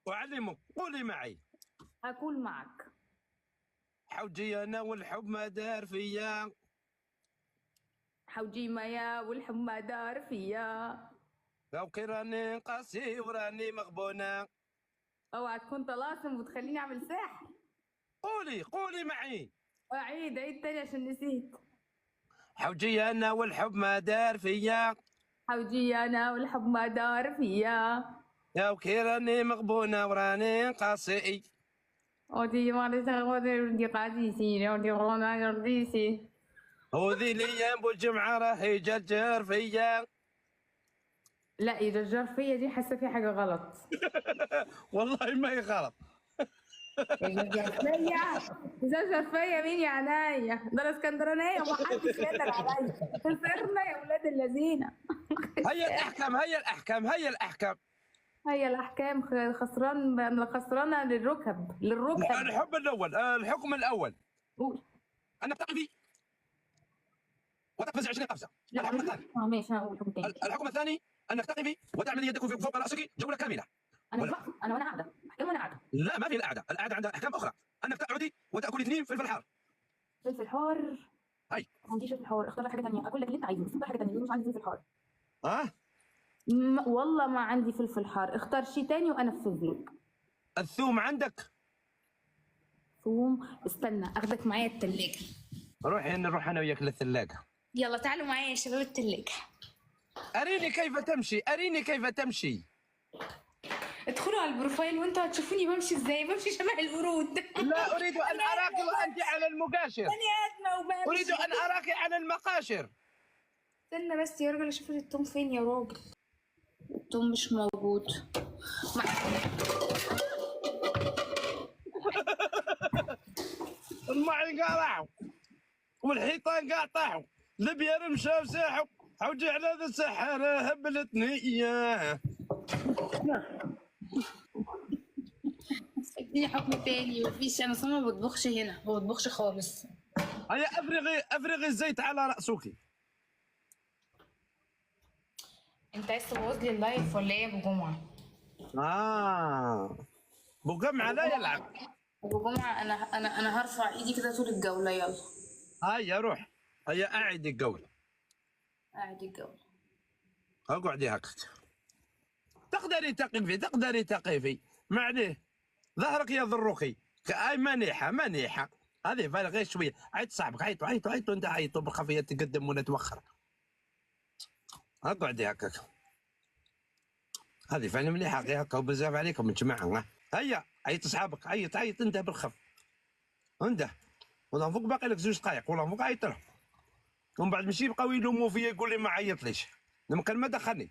أعلمك، قولي معي. هقول معك. حوجي أنا والحب ما دار فيا. حوجي مايا والحب ما دار فيا. لو كي راني قاسي وراني مغبونة. اوعى تكون طلاسم وتخليني اعمل سحر. قولي معي. عيد تاني عشان نسيت. حوجي أنا والحب ما دار فيا. حوجي انا والحب ما دار فيا. لو كي راني مغبونة وراني قاسي. ودي ما دي قاسيسي ودي غلانا رديسي. وذي الأيام بالجمعة راهي جرجر فيا. لا يجرجر فيا دي حاسه في حاجه غلط. والله ما هي غلط. يجرجر فيا. يجرجر فيا مين يا عينيا؟ ده انا اسكندرانيه ومحدش يقدر عليا. خسرنا يا ولاد اللذينه. هيا الأحكام هيا الأحكام هيا الأحكام. هي الاحكام. خسران. انا خسرانه للركب. الحب الأول، الحكم الأول قول. أنك تقفي وتقفز 20 قفزة. لا الحكم الثاني. ماشي هقول حكم تاني. الحكم الثاني أنك تقفي وتعمل يدك فوق رأسك جولة كاملة. انا وانا قاعده احكام وانا قاعده. لا ما في القعدة عندها أحكام أخرى. أنك تقعدي وتأكلي 2 فلفل حار. فلفل حار. هاي ما عنديش فلفل حار. اختار لك حاجه ثانيه. اقول لك اللي انت عايزه. بس حاجه ثانيه مش عندي فلفل حار. والله ما عندي فلفل حار. اختار شيء تاني وانفذ لك. الثوم عندك؟ ثوم. استنى اخدك معايا التلاجة. نروح أنا وياك للثلاجة. يلا تعالوا معايا يا شباب التلاجة. أريني كيف تمشي. ادخلوا على البروفايل وانتوا هتشوفوني بمشي ازاي. بمشي شبه القرود. لا أريد أن أراك وأنت على المقاشر. بني ادمه وبمشي. أريد أن أراك على المقاشر. استنى بس يا راجل اشوف التوم فين يا راجل. التوم مش موجود. المعي قاطعوا والحيطان قاطعوا. البير مشى وساحوا. حوجي على ذا السحر هبلتني إياه. اديني حكم تاني. مفيش. انا اصلا ما بطبخش هنا. ما بطبخش خالص. هيا افرغي الزيت على رأسك. انت عايز تبوظ لي اللايف ولا ايه يا ابو جمعه؟ ابو جمعه لا يلعب. ابو جمعه انا هرفع ايدي كده طول الجوله. يلا هيا روح. هيا اعد الجوله. قاعد الجوله. اقعدي هكذا. تقدري تقفي ما عليه. ظهرك يضرك. اي منيحه هذه غير شويه. عيط صاحبك. عيطوا انت عيطوا بالخفيه. تقدم ولا تؤخر. اقعدي هكاك. هذه فعلا مليحه غير هكا وبزاف عليكم يا جماعه. هيا عيط صحابك. عيط انت بالخف. انت والله فوق باقي لك 2 دقائق. والله فوق عيط له. ومن بعد ماشي يبقاو يلوموا فيا يقول لي ما عيطليش. لما كان ما دخلني.